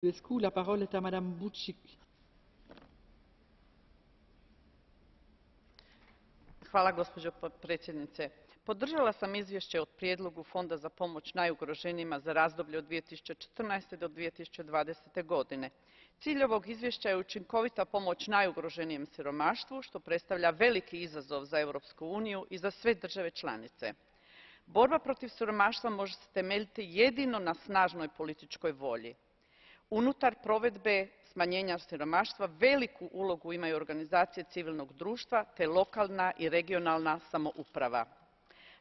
La parole est à Madame Bucik. Hvala, gospođo predsjednice. Podržala sam izvješće o prijedlogu Fonda za pomoć najugroženijima za razdoblje od 2014. do 2020. godine. Cilj ovog izvješća je učinkovita pomoć najugroženijem siromaštvu, što predstavlja veliki izazov za Europsku uniju i za sve države članice. Borba protiv siromaštva može se temeljiti jedino na snažnoj političkoj volji. Unutar provedbe smanjenja siromaštva veliku ulogu imaju organizacije civilnog društva te lokalna i regionalna samouprava.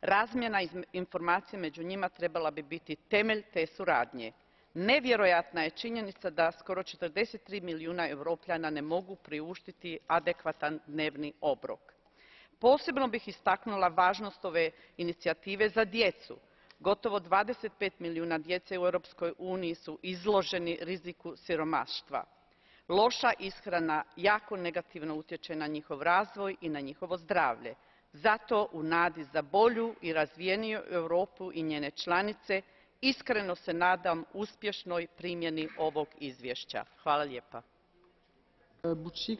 Razmjena informacija među njima trebala bi biti temelj te suradnje. Nevjerojatna je činjenica da skoro 43 milijuna Europljana ne mogu priuštiti adekvatan dnevni obrok. Posebno bih istaknula važnost ove inicijative za djecu. Gotovo 25 milijuna djece u Europskoj uniji su izloženi riziku siromaštva. Loša ishrana jako negativno utječe na njihov razvoj i na njihovo zdravlje. Zato u nadi za bolju i razvijeniju Europu i njene članice iskreno se nadam uspješnoj primjeni ovog izvješća. Hvala lijepa.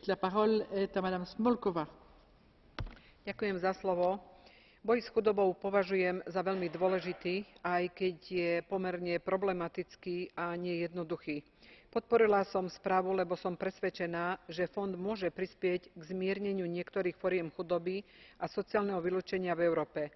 La parole est à Madame Smolková. Ďakujem za slovo. Boj s chudobou považujem za veľmi dôležitý, aj keď je pomerne problematický a nejednoduchý. Podporila som správu, lebo som presvedčená, že fond môže prispieť k zmierneniu niektorých foriem chudoby a sociálneho vylúčenia v Európe.